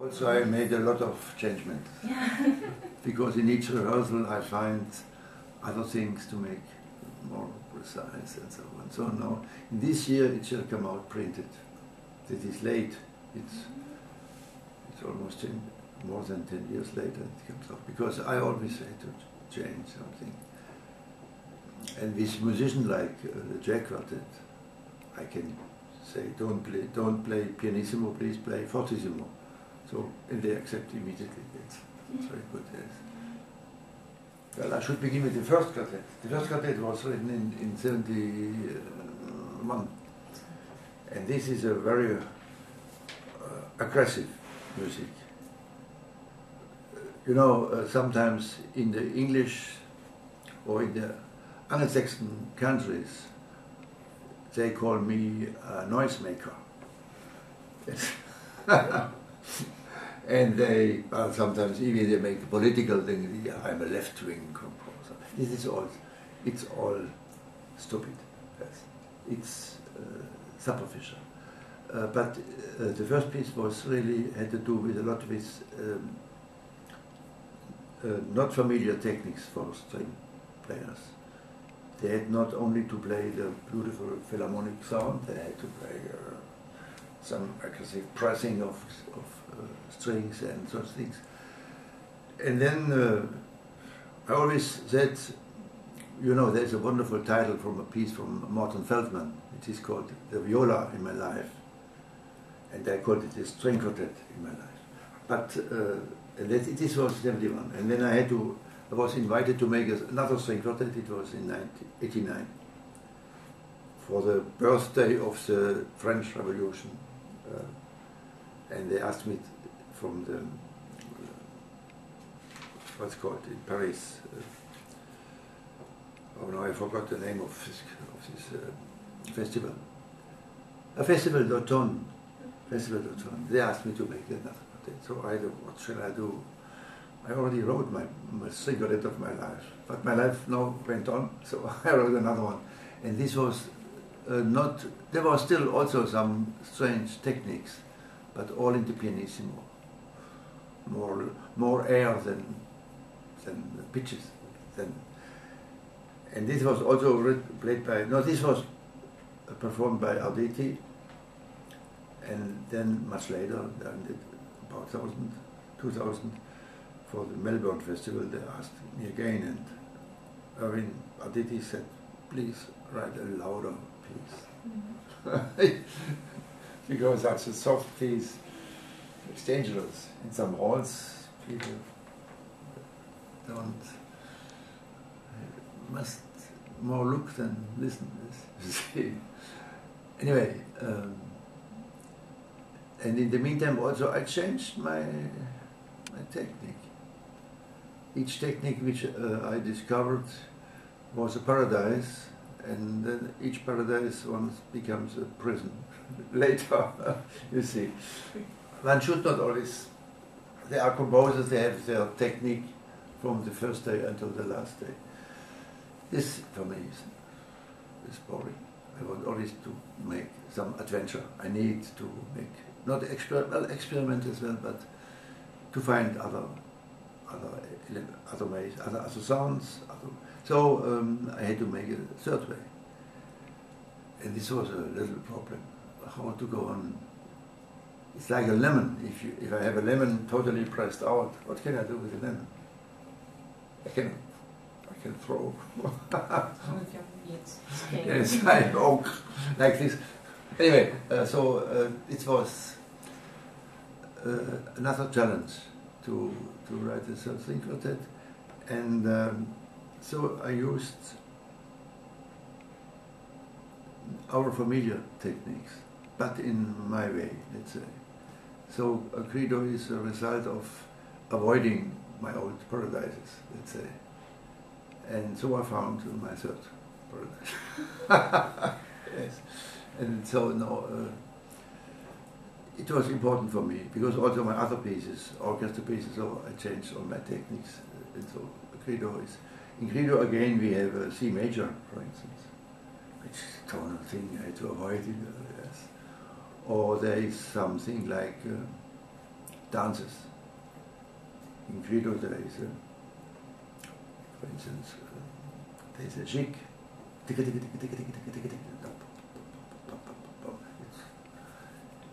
Also, I made a lot of changements. Because in each rehearsal I find other things to make more precise and so on. So now, in this year it shall come out printed. It is late. It's almost more than 10 years later it comes out. Because I always had to change something. And with musicians like the Jack Quartet, I can say, don't play pianissimo, please play fortissimo. So, and they accept immediately. It's very good, yes. Well, I should begin with the first quartet. The first quartet was written in 71. And this is a very aggressive music. You know, sometimes in the English or in the Anglo-Saxon countries, they call me a noisemaker. Yes. And they sometimes even they make a political thing. Yeah, I'm a left-wing composer. This is all. It's all stupid. Yes. It's superficial. But the first piece was really had to do with a lot with not familiar techniques for string players. They had not only to play the beautiful philharmonic sound, they had to play some aggressive pressing of strings and such things. And then I always said, you know, there's a wonderful title from a piece from Morton Feldman. It is called The Viola in My Life. And I called it the String Quartet in My Life. But this was 71. And then I was invited to make another string quartet. It was in 1989 for the birthday of the French Revolution. And they asked me from the, what's called in Paris, oh no, I forgot the name of this festival. A Festival d'Automne. Festival d'Automne. They asked me to make another quartet. So I thought, what shall I do? I already wrote my string quartet of my life. But my life now went on, so I wrote another one. And this was not, there was still also some strange techniques, but all in the pianissimo. More air than pitches. And this was also played by, no, this was performed by Arditi, and then much later, about 2000, for the Melbourne Festival, they asked me again, and Erwin Arditi said, please write a louder piece. Because that's a soft piece. It's dangerous. In some halls, people must more look than listen. Anyway, and in the meantime also I changed my technique. Each technique which I discovered was a paradise, and then each paradise once becomes a prison later. You see, one should not always. There are composers, they have their technique from the first day until the last day. This for me is boring. I want always to make some adventure. I need to make not experiment as well, but to find other ways, other sounds. So I had to make a third way, and this was a little problem. How to go on? It's like a lemon. If I have a lemon totally pressed out, what can I do with a lemon? I can throw. Yes, I know, like this. Anyway, so it was another challenge to write a string quartet, and so I used our familiar techniques, but in my way, let's say. So Grido is a result of avoiding my old paradises, let's say. And so I found my third paradise. Yes. And so no, it was important for me, because also my other pieces, orchestra pieces, so I changed all my techniques. And so Grido is, in Grido again we have a C major, for instance, which is a tonal thing I had to avoid it. Yes. Or there is something like dances. In Grido there is, for instance, there is a jig.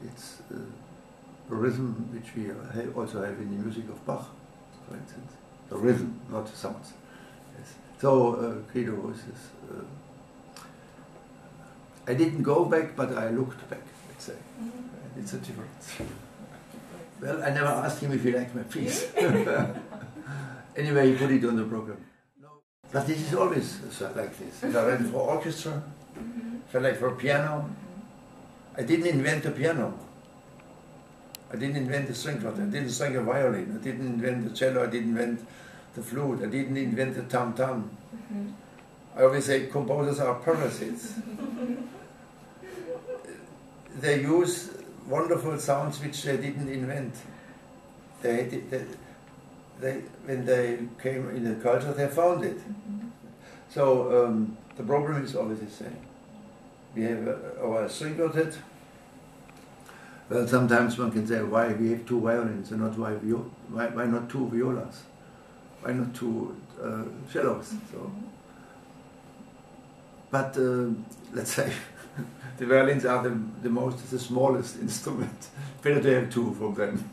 It's a rhythm which we also have in the music of Bach, for instance. The rhythm, not the sounds. Yes. So Grido is this. I didn't go back, but I looked back, let's say. It's a difference. Well, I never asked him if he liked my piece. Anyway, he put it on the program. No. But this is always like this. If I went for orchestra, if I like for piano, I didn't invent the piano. I didn't invent the string quartet. I didn't string a violin. I didn't invent the cello. I didn't invent the flute. I didn't invent the tam-tam. I always say composers are parasites. They use wonderful sounds which they didn't invent. When they came in the culture, they found it. So the problem is always the same. We have our string quartet. Well, sometimes one can say, why we have two violins and not why not two violas? Why not two cellos? So, but let's say the violins are the smallest instrument. Better to have two from them.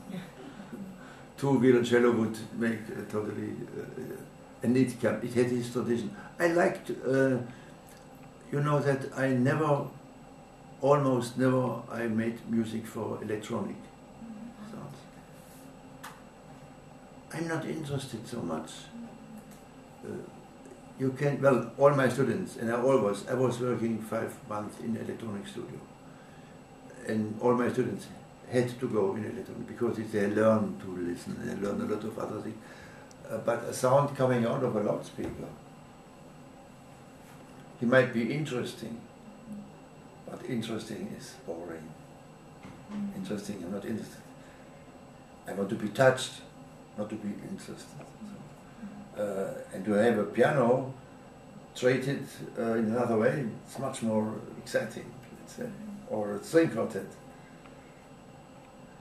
Two violoncello would make totally, and it had its tradition. I liked, you know, that I almost never, I made music for electronic sounds. I'm not interested so much. You can, well, all my students, and I was working 5 months in electronic studio, and all my students had to go in electronic because they learn to listen, they learn a lot of other things. But a sound coming out of a loudspeaker, it might be interesting, but interesting is boring. Interesting, I'm not interested. I want to be touched, not to be interested. And to have a piano treated in another way, it's much more exciting, let's say. Or a string quartet.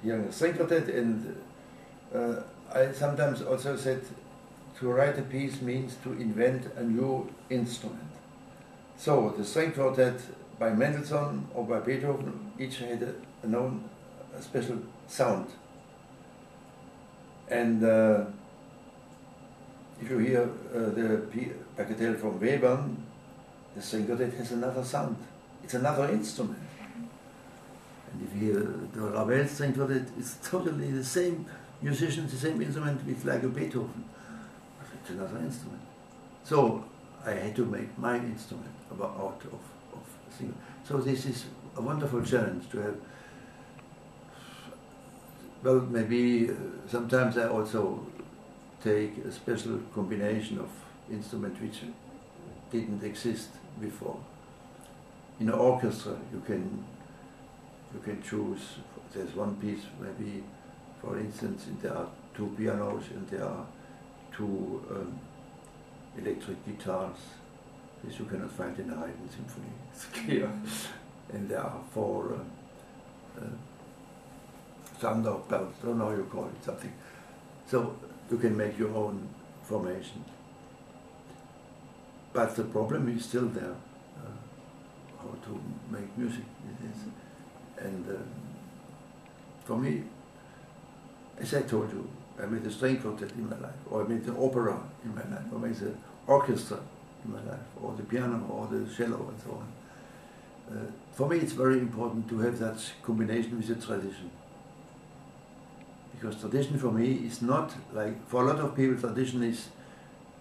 Hearing a string quartet, and I sometimes also said to write a piece means to invent a new instrument. So the string quartet by Mendelssohn or by Beethoven each had a special sound. And if you hear the Bagatelle from Webern, the string quartet has another sound. It's another instrument. And if you hear the Ravel string quartet, it's totally the same musician, the same instrument with like a Beethoven. It's another instrument. So I had to make my instrument out of singing. So this is a wonderful challenge to have. Well, maybe sometimes I also take a special combination of instruments which didn't exist before. In an orchestra, you can choose. There's one piece, maybe, for instance, there are 2 pianos and there are 2 electric guitars. This you cannot find in a Haydn symphony. It's clear. And there are 4 thunder bells. I don't know how you call it, something. So you can make your own formation. But the problem is still there, how to make music with this. And for me, as I told you, I made a string quartet in my life, or I made an opera in my life, or I made an orchestra in my life, or the piano, or the cello, and so on. For me, it's very important to have that combination with the tradition. Because tradition for me is not like, for a lot of people, tradition is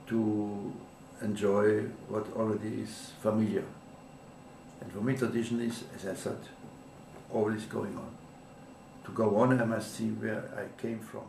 to enjoy what already is familiar. And for me, tradition is, as I said, always going on. To go on, I must see where I came from.